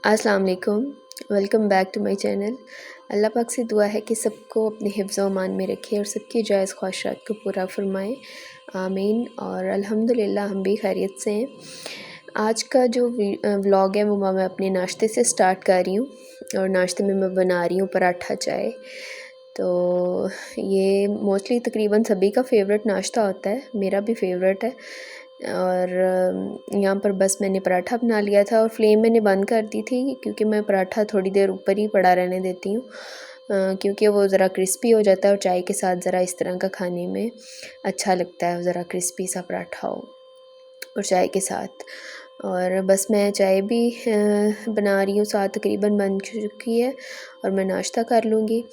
अस्सलाम वालेकुम। Welcome back to my channel. अल्लाह पाक से दुआ है कि सबको अपने हिफ्ज़ व अमान में रखे और सबकी जायज़ ख्वाहिशात को पूरा फरमाए, आमीन। और अल्हम्दुलिल्लाह हम भी खैरियत से हैं। आज का जो व्लॉग है वो मैं अपने नाश्ते से स्टार्ट कर रही हूँ और नाश्ते में मैं बना रही हूँ पराठा चाय। तो ये मोस्टली तकरीबन सभी का फेवरेट नाश्ता होता है, मेरा भी फेवरेट है। और यहाँ पर बस मैंने पराठा बना लिया था और फ्लेम मैंने बंद कर दी थी क्योंकि मैं पराठा थोड़ी देर ऊपर ही पड़ा रहने देती हूँ, क्योंकि वो ज़रा क्रिस्पी हो जाता है और चाय के साथ ज़रा इस तरह का खाने में अच्छा लगता है, ज़रा क्रिस्पी सा पराठा हो और चाय के साथ। और बस मैं चाय भी बना रही हूँ, साथ तकरीबन बन चुकी है और मैं नाश्ता कर लूँगी।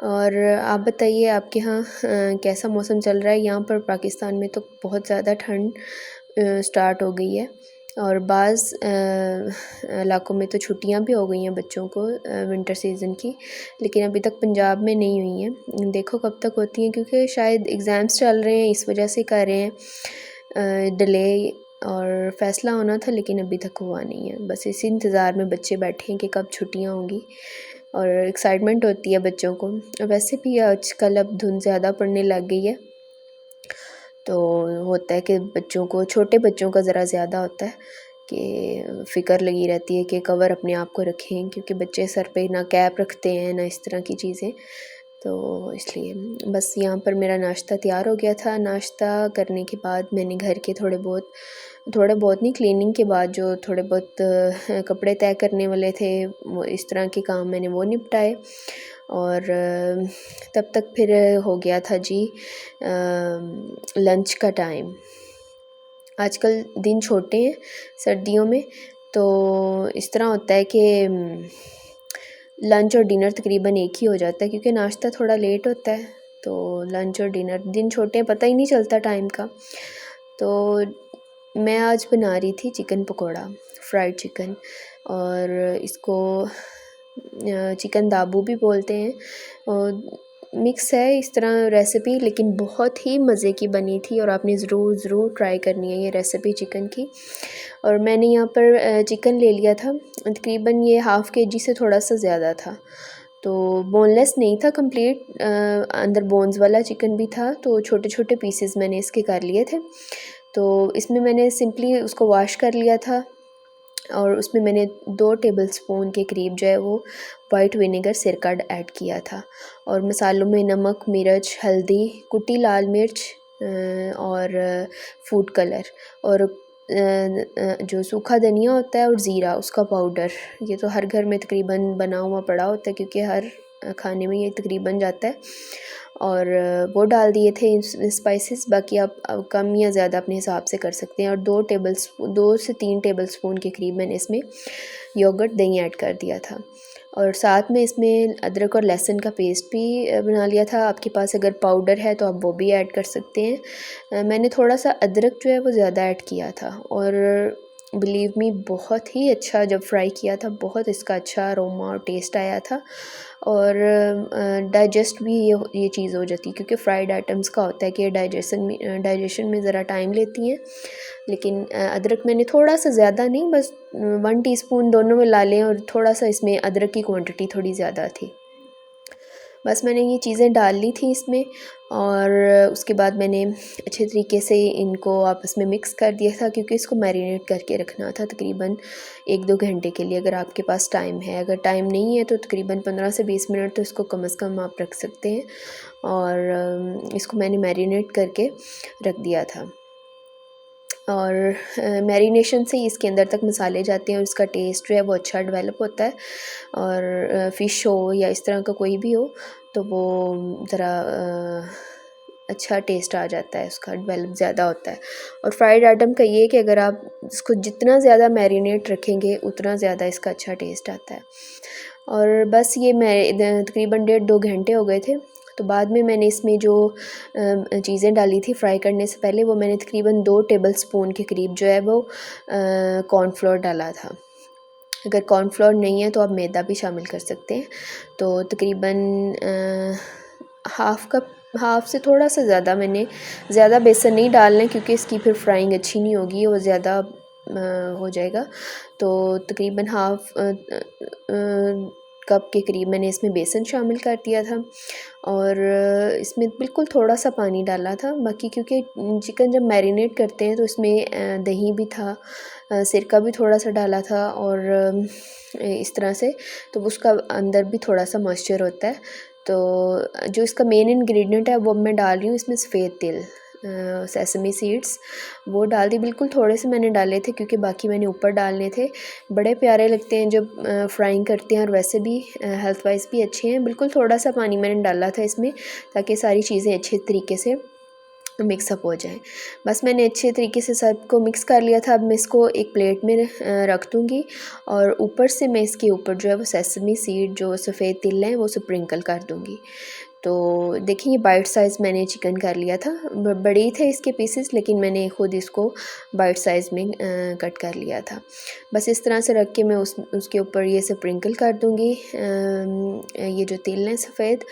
और आप बताइए आपके यहाँ कैसा मौसम चल रहा है? यहाँ पर पाकिस्तान में तो बहुत ज़्यादा ठंड स्टार्ट हो गई है और बाज़ इलाक़ों में तो छुट्टियाँ भी हो गई हैं बच्चों को विंटर सीज़न की, लेकिन अभी तक पंजाब में नहीं हुई हैं। देखो कब तक होती हैं, क्योंकि शायद एग्ज़ाम्स चल रहे हैं, इस वजह से कर रहे हैं डिले। और फ़ैसला होना था लेकिन अभी तक हुआ नहीं है। बस इसी इंतज़ार में बच्चे बैठे हैं कि कब छुट्टियाँ होंगी और एक्साइटमेंट होती है बच्चों को। वैसे भी आजकल अब धुंध ज़्यादा पड़ने लग गई है, तो होता है कि बच्चों को, छोटे बच्चों का ज़रा ज़्यादा होता है कि फ़िक्र लगी रहती है कि कवर अपने आप को रखें, क्योंकि बच्चे सर पे ना कैप रखते हैं ना इस तरह की चीज़ें। तो इसलिए बस यहाँ पर मेरा नाश्ता तैयार हो गया था। नाश्ता करने के बाद मैंने घर के थोड़ा बहुत नहीं, क्लीनिंग के बाद जो थोड़े बहुत कपड़े तय करने वाले थे, वो इस तरह के काम मैंने वो निपटाए। और तब तक फिर हो गया था जी लंच का टाइम। आजकल दिन छोटे हैं सर्दियों में, तो इस तरह होता है कि लंच और डिनर तकरीबन एक ही हो जाता है, क्योंकि नाश्ता थोड़ा लेट होता है। तो लंच और डिनर, दिन छोटे हैं, पता ही नहीं चलता टाइम का। तो मैं आज बना रही थी चिकन पकोड़ा, फ्राइड चिकन, और इसको चिकन दाबू भी बोलते हैं। और मिक्स है इस तरह रेसिपी, लेकिन बहुत ही मज़े की बनी थी और आपने ज़रूर ट्राई करनी है ये रेसिपी चिकन की। और मैंने यहाँ पर चिकन ले लिया था, तकरीबन ये हाफ़ केजी से थोड़ा सा ज़्यादा था। तो बोनलेस नहीं था कंप्लीट, अंदर बोन्स वाला चिकन भी था। तो छोटे छोटे पीसेस मैंने इसके कर लिए थे। तो इसमें मैंने सिंपली उसको वॉश कर लिया था और उसमें मैंने 2 टेबलस्पून के करीब जो है वो वाइट विनेगर सिरका ऐड किया था। और मसालों में नमक, मिर्च, हल्दी, कुटी लाल मिर्च और फूड कलर और जो सूखा धनिया होता है और ज़ीरा, उसका पाउडर, ये तो हर घर में तकरीबन बना हुआ पड़ा होता है, क्योंकि हर खाने में ये तकरीबन जाता है। और वो डाल दिए थे स्पाइसेस। बाकी आप कम या ज़्यादा अपने हिसाब से कर सकते हैं। और 2 से 3 टेबलस्पून के करीब मैंने इसमें योगर्ट, दही ऐड कर दिया था। और साथ में इसमें अदरक और लहसुन का पेस्ट भी बना लिया था। आपके पास अगर पाउडर है तो आप वो भी ऐड कर सकते हैं। मैंने थोड़ा सा अदरक जो है वो ज़्यादा ऐड किया था। और बिलीव मी, बहुत ही अच्छा, जब फ्राई किया था बहुत इसका अच्छा अरोमा और टेस्ट आया था। और डाइजेस्ट भी ये चीज़ हो जाती है, क्योंकि फ्राइड आइटम्स का होता है कि डाइजेशन में ज़रा टाइम लेती हैं। लेकिन अदरक मैंने थोड़ा सा ज़्यादा नहीं, बस 1 टीस्पून दोनों मिला लें, और थोड़ा सा इसमें अदरक की क्वांटिटी थोड़ी ज़्यादा थी। बस मैंने ये चीज़ें डाल ली थी इसमें। और उसके बाद मैंने अच्छे तरीके से इनको आपस में मिक्स कर दिया था, क्योंकि इसको मैरिनेट करके रखना था तकरीबन 1-2 घंटे के लिए, अगर आपके पास टाइम है। अगर टाइम नहीं है तो तकरीबन 15 से 20 मिनट तो इसको कम से कम आप रख सकते हैं। और इसको मैंने मैरिनेट करके रख दिया था। और मैरिनेशन से इसके अंदर तक मसाले जाते हैं और इसका टेस्ट जो है वो अच्छा डेवलप होता है। और फ़िश हो या इस तरह का कोई भी हो, तो वो ज़रा अच्छा टेस्ट आ जाता है, उसका डेवलप ज़्यादा होता है। और फ्राइड आइटम का ये है कि अगर आप इसको जितना ज़्यादा मैरिनेट रखेंगे उतना ज़्यादा इसका अच्छा टेस्ट आता है। और बस ये मैं तकरीबन 1.5-2 घंटे हो गए थे। तो बाद में मैंने इसमें जो चीज़ें डाली थी फ्राई करने से पहले, वो मैंने तकरीबन 2 टेबलस्पून के करीब जो है वो कॉर्नफ्लोर डाला था। अगर कॉर्नफ्लोर नहीं है तो आप मैदा भी शामिल कर सकते हैं। तो तकरीबन हाफ़ से थोड़ा सा ज़्यादा, मैंने ज़्यादा बेसन नहीं डालना है, क्योंकि इसकी फिर फ्राइंग अच्छी नहीं होगी, वो ज़्यादा हो जाएगा। तो तकरीबन हाफ़ कप के करीब मैंने इसमें बेसन शामिल कर दिया था और इसमें बिल्कुल थोड़ा सा पानी डाला था। बाकी क्योंकि चिकन जब मैरिनेट करते हैं तो इसमें दही भी था, सिरका भी थोड़ा सा डाला था और इस तरह से तो उसका अंदर भी थोड़ा सा मॉइस्चर होता है। तो जो इसका मेन इंग्रेडिएंट है वो मैं डाल रही हूँ इसमें सफ़ेद तिल, सेसमी सीड्स वो डाल दी। बिल्कुल थोड़े से मैंने डाले थे क्योंकि बाकी मैंने ऊपर डालने थे। बड़े प्यारे लगते हैं जब फ्राइंग करते हैं और वैसे भी हेल्थ वाइज भी अच्छे हैं। बिल्कुल थोड़ा सा पानी मैंने डाला था इसमें ताकि सारी चीज़ें अच्छे तरीके से मिक्सअप हो जाए। बस मैंने अच्छे तरीके से सबको मिक्स कर लिया था। अब मैं इसको एक प्लेट में रख दूँगी और ऊपर से मैं इसके ऊपर जो है वो सेसमी सीड जो सफ़ेद तिल हैं वो स्प्रिंकल कर दूँगी। तो देखिए ये बाइट साइज़ मैंने चिकन कर लिया था। बड़ी थे इसके पीसेस लेकिन मैंने ख़ुद इसको बाइट साइज़ में कट कर लिया था। बस इस तरह से रख के मैं उसके ऊपर ये स्प्रिंकल कर दूँगी ये जो तिल हैं सफ़ेद।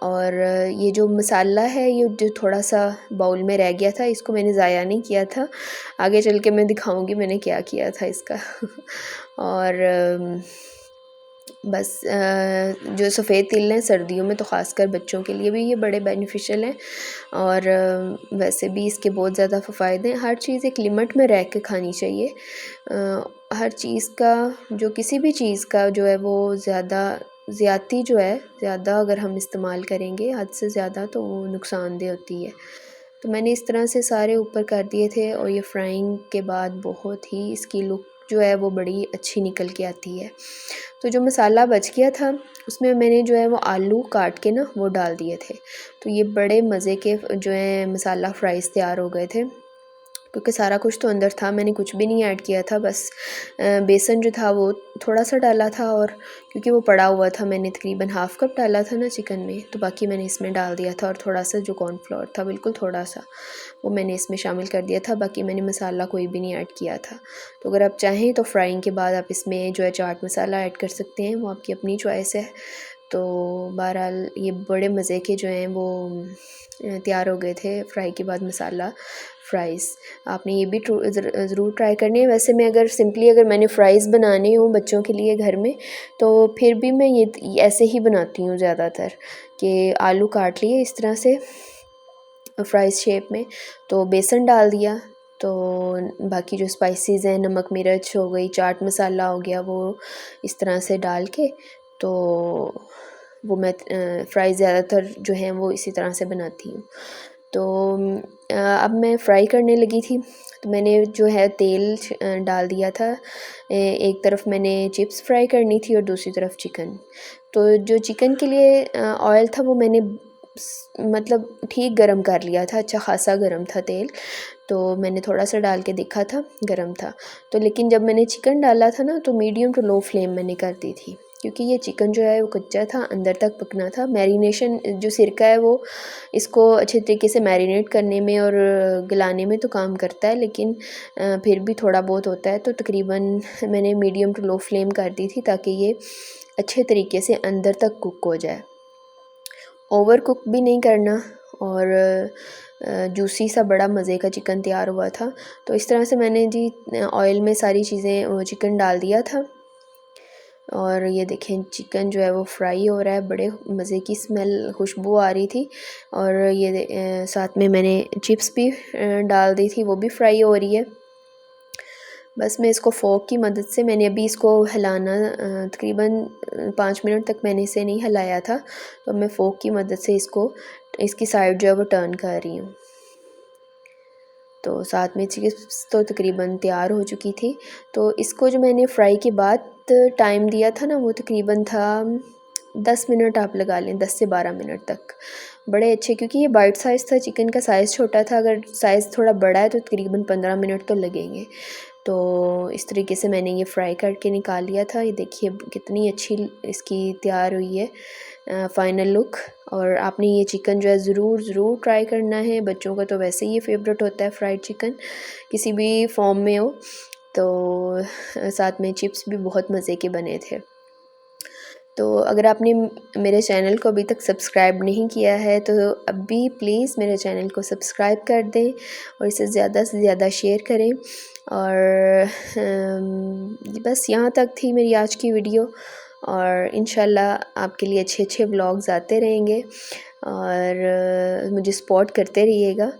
और ये जो मसाला है ये जो थोड़ा सा बाउल में रह गया था इसको मैंने ज़ाया नहीं किया था, आगे चल के मैं दिखाऊंगी मैंने क्या किया था इसका और बस जो सफ़ेद तिल हैं सर्दियों में तो ख़ासकर बच्चों के लिए भी ये बड़े बेनिफिशियल हैं और वैसे भी इसके बहुत ज़्यादा फ़ायदे हैं। हर चीज़ एक लिमिट में रह के खानी चाहिए। हर चीज़ का जो किसी भी चीज़ का जो है वो ज़्यादती जो है ज़्यादा अगर हम इस्तेमाल करेंगे हद से ज़्यादा तो वो नुकसानदेह होती है। तो मैंने इस तरह से सारे ऊपर कर दिए थे और ये फ्राइंग के बाद बहुत ही इसकी लुक जो है वो बड़ी अच्छी निकल के आती है। तो जो मसाला बच गया था उसमें मैंने जो है वो आलू काट के ना वो डाल दिए थे। तो ये बड़े मज़े के जो है मसाला फ्राइज़ तैयार हो गए थे क्योंकि सारा कुछ तो अंदर था, मैंने कुछ भी नहीं ऐड किया था। बस बेसन जो था वो थोड़ा सा डाला था और क्योंकि वो पड़ा हुआ था मैंने तकरीबन हाफ़ कप डाला था ना चिकन में, तो बाकी मैंने इसमें डाल दिया था। और थोड़ा सा जो कॉर्नफ्लोर था बिल्कुल थोड़ा सा वो मैंने इसमें शामिल कर दिया था। बाकी मैंने मसाला कोई भी नहीं ऐड किया था। तो अगर आप चाहें तो फ्राइंग के बाद आप इसमें जो है चाट मसाला ऐड कर सकते हैं, वो आपकी अपनी चॉइस है। तो बहरहाल ये बड़े मज़े के जो हैं वो तैयार हो गए थे फ्राई के बाद मसाला फ़्राइज़। आपने ये भी ज़रूर ट्राई करनी है। वैसे मैं अगर मैंने फ़्राइज़ बनाने हों बच्चों के लिए घर में तो फिर भी मैं ये ऐसे ही बनाती हूँ ज़्यादातर कि आलू काट लिए इस तरह से फ्राइज़ शेप में, तो बेसन डाल दिया, तो बाकी जो स्पाइसेस हैं नमक मिर्च हो गई, चाट मसाला हो गया, वो इस तरह से डाल के तो वो मैं फ्राई ज़्यादातर जो हैं वो इसी तरह से बनाती हूँ। तो अब मैं फ्राई करने लगी थी तो मैंने जो है तेल डाल दिया था। एक तरफ मैंने चिप्स फ्राई करनी थी और दूसरी तरफ चिकन। तो जो चिकन के लिए ऑयल था वो मैंने मतलब ठीक गरम कर लिया था, अच्छा ख़ासा गरम था तेल। तो मैंने थोड़ा सा डाल के देखा था, गरम था। तो लेकिन जब मैंने चिकन डाला था ना तो मीडियम टू लो फ्लेम मैंने कर दी थी क्योंकि ये चिकन जो है वो कच्चा था, अंदर तक पकना था। मैरिनेशन जो सिरका है वो इसको अच्छे तरीके से मैरिनेट करने में और गलाने में तो काम करता है, लेकिन फिर भी थोड़ा बहुत होता है। तो तकरीबन मैंने मीडियम टू लो फ्लेम कर दी थी ताकि ये अच्छे तरीके से अंदर तक कुक हो जाए। ओवर कुक भी नहीं करना और जूसी सा बड़ा मज़े का चिकन तैयार हुआ था। तो इस तरह से मैंने जी ऑयल में सारी चीज़ें चिकन डाल दिया था और ये देखें चिकन जो है वो फ्राई हो रहा है, बड़े मज़े की स्मेल खुशबू आ रही थी। और ये साथ में मैंने चिप्स भी डाल दी थी, वो भी फ्राई हो रही है। बस मैं इसको फ़ोर्क की मदद से मैंने अभी इसको हिलाना तकरीबन 5 मिनट तक मैंने इसे नहीं हिलाया था, तो मैं फ़ोर्क की मदद से इसकी साइड जो है वो टर्न कर रही हूँ। तो साथ में चिप्स तो तकरीबन तैयार हो चुकी थी। तो इसको जो मैंने फ्राई के बाद टाइम दिया था ना वो तकरीबन था 10 मिनट आप लगा लें, 10 से 12 मिनट तक। बड़े अच्छे क्योंकि ये बाइट साइज़ था, चिकन का साइज़ छोटा था, अगर साइज़ थोड़ा बड़ा है तो तकरीबन 15 मिनट तो लगेंगे। तो इस तरीके से मैंने ये फ्राई करके निकाल लिया था। ये देखिए कितनी अच्छी इसकी तैयार हुई है फ़ाइनल लुक। और आपने ये चिकन जो है ज़रूर ट्राई करना है। बच्चों का तो वैसे ही फेवरेट होता है फ्राइड चिकन, किसी भी फॉर्म में हो। तो साथ में चिप्स भी बहुत मज़े के बने थे। तो अगर आपने मेरे चैनल को अभी तक सब्सक्राइब नहीं किया है तो अभी प्लीज़ मेरे चैनल को सब्सक्राइब कर दें और इसे ज़्यादा से ज़्यादा शेयर करें। और बस यहाँ तक थी मेरी आज की वीडियो, और इंशाल्लाह आपके लिए अच्छे अच्छे व्लॉग्स आते रहेंगे और मुझे सपोर्ट करते रहिएगा।